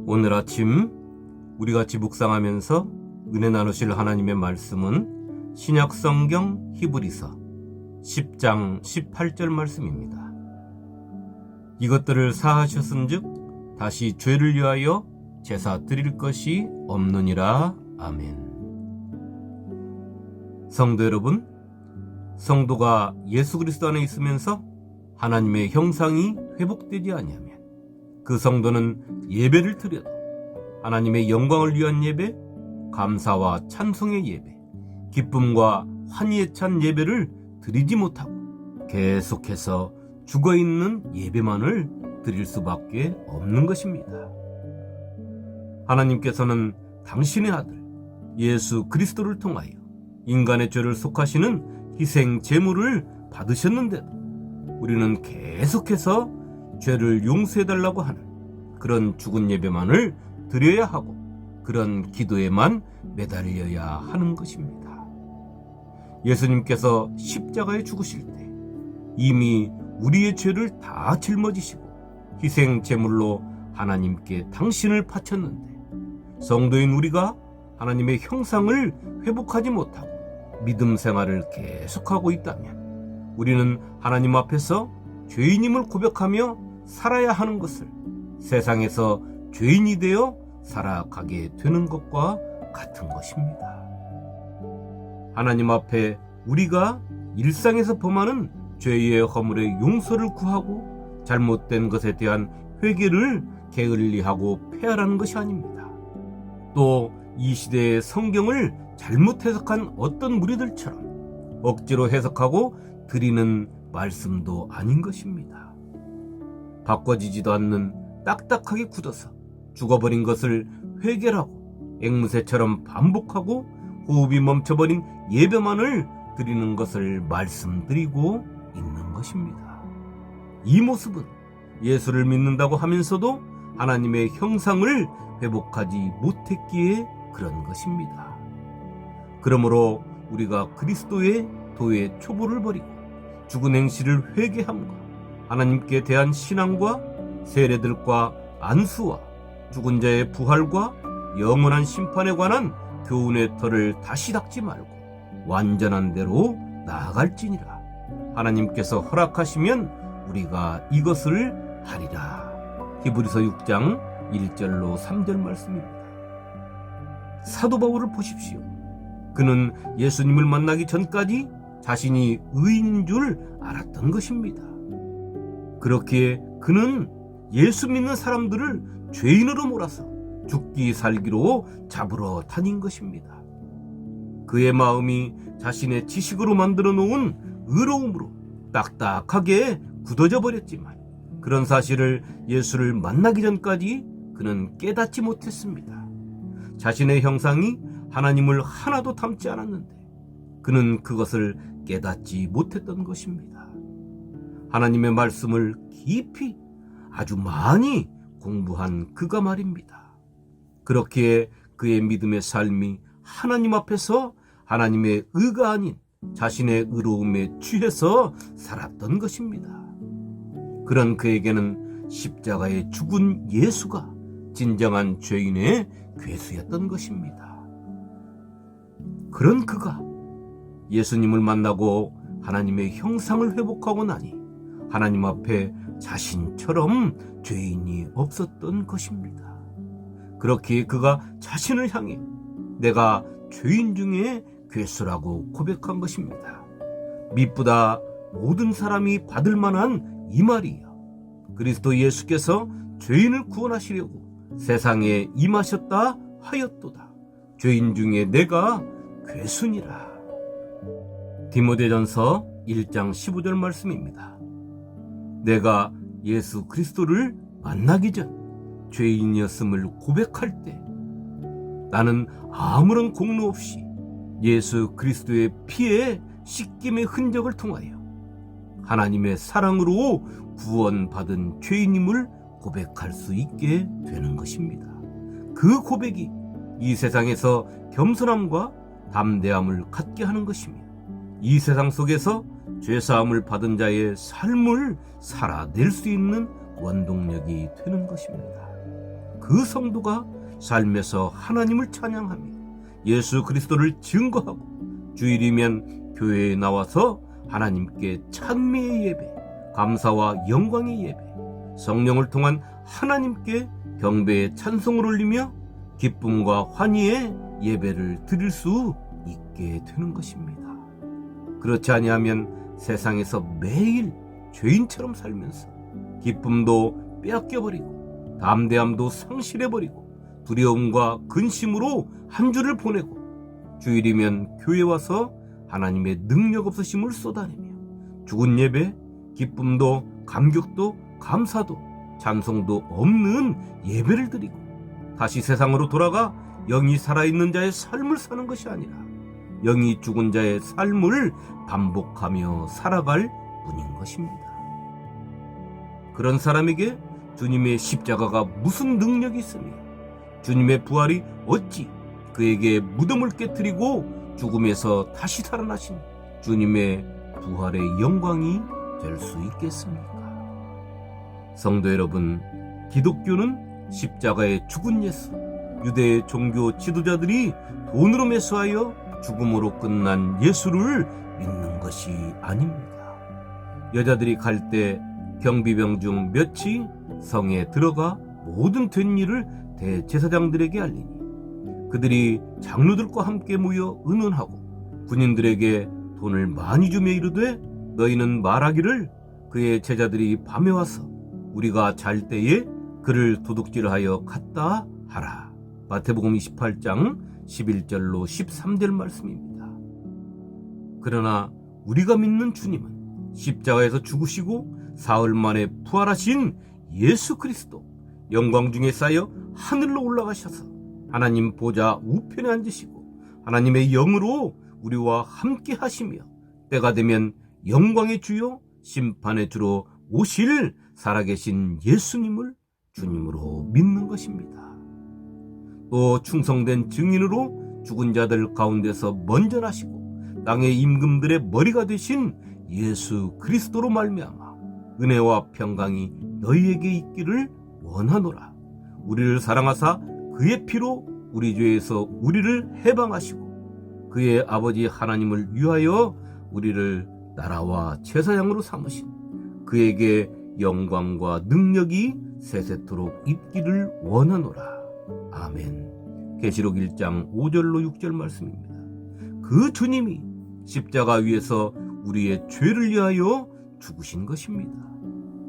오늘 아침 우리 같이 묵상하면서 은혜 나누실 하나님의 말씀은 신약성경 히브리서 10장 18절 말씀입니다. 이것들을 사하셨은즉 다시 죄를 위하여 제사 드릴 것이 없느니라. 아멘. 성도 여러분, 성도가 예수 그리스도 안에 있으면서 하나님의 형상이 회복되지 아니하면 그 성도는 예배를 드려도 하나님의 영광을 위한 예배, 감사와 찬송의 예배, 기쁨과 환희에 찬 예배를 드리지 못하고 계속해서 죽어있는 예배만을 드릴 수밖에 없는 것입니다. 하나님께서는 당신의 아들 예수 그리스도를 통하여 인간의 죄를 속하시는 희생 제물을 받으셨는데도 우리는 계속해서 죄를 용서해달라고 하는 그런 죽은 예배만을 드려야 하고 그런 기도에만 매달려야 하는 것입니다. 예수님께서 십자가에 죽으실 때 이미 우리의 죄를 다 짊어지시고 희생 제물로 하나님께 당신을 바쳤는데 성도인 우리가 하나님의 형상을 회복하지 못하고 믿음 생활을 계속하고 있다면 우리는 하나님 앞에서 죄인임을 고백하며 살아야 하는 것을 세상에서 죄인이 되어 살아가게 되는 것과 같은 것입니다. 하나님 앞에 우리가 일상에서 범하는 죄의 허물의 용서를 구하고 잘못된 것에 대한 회개를 게을리하고 폐하라는 것이 아닙니다. 또 이 시대의 성경을 잘못 해석한 어떤 무리들처럼 억지로 해석하고 드리는 말씀도 아닌 것입니다. 바꿔지지도 않는 딱딱하게 굳어서 죽어버린 것을 회개하고 앵무새처럼 반복하고 호흡이 멈춰버린 예배만을 드리는 것을 말씀드리고 있는 것입니다. 이 모습은 예수를 믿는다고 하면서도 하나님의 형상을 회복하지 못했기에 그런 것입니다. 그러므로 우리가 그리스도의 도의 초보를 버리고 죽은 행실을 회개함과 하나님께 대한 신앙과 세례들과 안수와 죽은 자의 부활과 영원한 심판에 관한 교훈의 털을 다시 닦지 말고 완전한 대로 나아갈지니라. 하나님께서 허락하시면 우리가 이것을 하리라. 히브리서 6장 1절로 3절 말씀입니다. 사도 바울을 보십시오. 그는 예수님을 만나기 전까지 자신이 의인인 줄 알았던 것입니다. 그렇기에 그는 예수 믿는 사람들을 죄인으로 몰아서 죽기 살기로 잡으러 다닌 것입니다. 그의 마음이 자신의 지식으로 만들어 놓은 의로움으로 딱딱하게 굳어져 버렸지만 그런 사실을 예수를 만나기 전까지 그는 깨닫지 못했습니다. 자신의 형상이 하나님을 하나도 닮지 않았는데 그는 그것을 깨닫지 못했던 것입니다. 하나님의 말씀을 깊이 아주 많이 공부한 그가 말입니다. 그렇기에 그의 믿음의 삶이 하나님 앞에서 하나님의 의가 아닌 자신의 의로움에 취해서 살았던 것입니다. 그런 그에게는 십자가에 죽은 예수가 진정한 죄인의 괴수였던 것입니다. 그런 그가 예수님을 만나고 하나님의 형상을 회복하고 나니 하나님 앞에 자신처럼 죄인이 없었던 것입니다. 그렇기에 그가 자신을 향해 내가 죄인 중에 괴수라고 고백한 것입니다. 미쁘다 모든 사람이 받을 만한 이 말이요. 그리스도 예수께서 죄인을 구원하시려고 세상에 임하셨다 하였도다. 죄인 중에 내가 괴수니라. 디모데전서 1장 15절 말씀입니다. 내가 예수 그리스도를 만나기 전 죄인이었음을 고백할 때 나는 아무런 공로 없이 예수 그리스도의 피에 씻김의 흔적을 통하여 하나님의 사랑으로 구원받은 죄인임을 고백할 수 있게 되는 것입니다. 그 고백이 이 세상에서 겸손함과 담대함을 갖게 하는 것이며 이 세상 속에서 죄사함을 받은 자의 삶을 살아낼 수 있는 원동력이 되는 것입니다. 그 그 성도가 삶에서 하나님을 찬양하며 예수 그리스도를 증거하고 주일이면 교회에 나와서 하나님께 찬미의 예배, 감사와 영광의 예배, 성령을 통한 하나님께 경배의 찬송을 올리며 기쁨과 환희의 예배를 드릴 수 있게 되는 것입니다. 그렇지 아니하면 세상에서 매일 죄인처럼 살면서 기쁨도 빼앗겨버리고 담대함도 상실해버리고 두려움과 근심으로 한 주를 보내고 주일이면 교회 와서 하나님의 능력 없으심을 쏟아내며 죽은 예배, 기쁨도 감격도 감사도 찬송도 없는 예배를 드리고 다시 세상으로 돌아가 영이 살아있는 자의 삶을 사는 것이 아니라 영이 죽은 자의 삶을 반복하며 살아갈 뿐인 것입니다. 그런 사람에게 주님의 십자가가 무슨 능력이 있으며 주님의 부활이 어찌 그에게 무덤을 깨뜨리고 죽음에서 다시 살아나신 주님의 부활의 영광이 될 수 있겠습니까? 성도 여러분, 기독교는 십자가에 죽은 예수, 유대의 종교 지도자들이 돈으로 매수하여 죽음으로 끝난 예수를 믿는 것이 아닙니다. 여자들이 갈 때 경비병 중 몇이 성에 들어가 모든 된 일을 대제사장들에게 알리니 그들이 장로들과 함께 모여 의논하고 군인들에게 돈을 많이 주며 이르되 너희는 말하기를 그의 제자들이 밤에 와서 우리가 잘 때에 그를 도둑질하여 갔다 하라. 마태복음 28장 11절로 13절 말씀입니다. 그러나 우리가 믿는 주님은 십자가에서 죽으시고 사흘 만에 부활하신 예수 그리스도, 영광 중에 쌓여 하늘로 올라가셔서 하나님 보좌 우편에 앉으시고 하나님의 영으로 우리와 함께 하시며 때가 되면 영광의 주요 심판의 주로 오실 살아계신 예수님을 주님으로 믿는 것입니다. 또 충성된 증인으로 죽은 자들 가운데서 먼저 나시고 땅의 임금들의 머리가 되신 예수 그리스도로 말미암아 은혜와 평강이 너희에게 있기를 원하노라. 우리를 사랑하사 그의 피로 우리 죄에서 우리를 해방하시고 그의 아버지 하나님을 위하여 우리를 나라와 제사장으로 삼으신 그에게 영광과 능력이 세세토록 있기를 원하노라. 아멘. 계시록 1장 5절로 6절 말씀입니다. 그 주님이 십자가 위에서 우리의 죄를 위하여 죽으신 것입니다.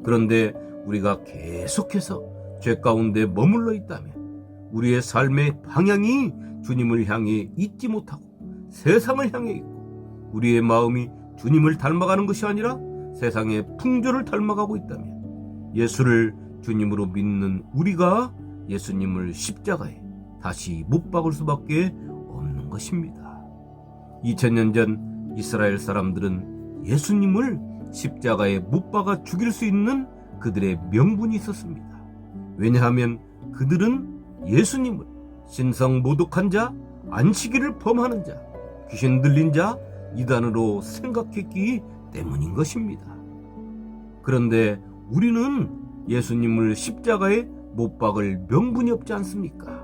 그런데 우리가 계속해서 죄 가운데 머물러 있다면 우리의 삶의 방향이 주님을 향해 있지 못하고 세상을 향해 있고 우리의 마음이 주님을 닮아가는 것이 아니라 세상의 풍조를 닮아가고 있다면 예수를 주님으로 믿는 우리가 예수님을 십자가에 다시 못 박을 수밖에 없는 것입니다. 2000년 전 이스라엘 사람들은 예수님을 십자가에 못 박아 죽일 수 있는 그들의 명분이 있었습니다. 왜냐하면 그들은 예수님을 신성 모독한 자, 안식일을 범하는 자, 귀신 들린 자, 이단으로 생각했기 때문인 것입니다. 그런데 우리는 예수님을 십자가에 못 박을 명분이 없지 않습니까?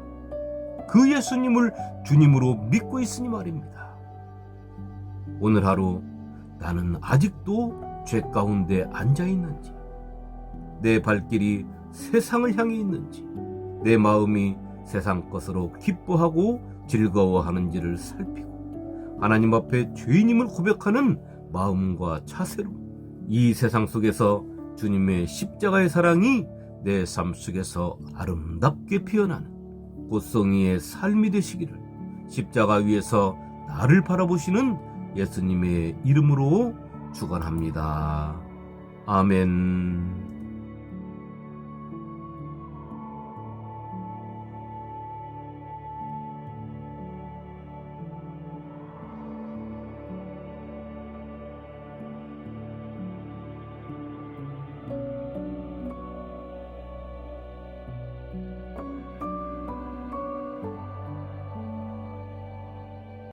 그 예수님을 주님으로 믿고 있으니 말입니다. 오늘 하루 나는 아직도 죄 가운데 앉아 있는지, 내 발길이 세상을 향해 있는지, 내 마음이 세상 것으로 기뻐하고 즐거워하는지를 살피고 하나님 앞에 죄인임을 고백하는 마음과 자세로 이 세상 속에서 주님의 십자가의 사랑이 내 삶 속에서 아름답게 피어나는 꽃송이의 삶이 되시기를 십자가 위에서 나를 바라보시는 예수님의 이름으로 축원합니다. 아멘.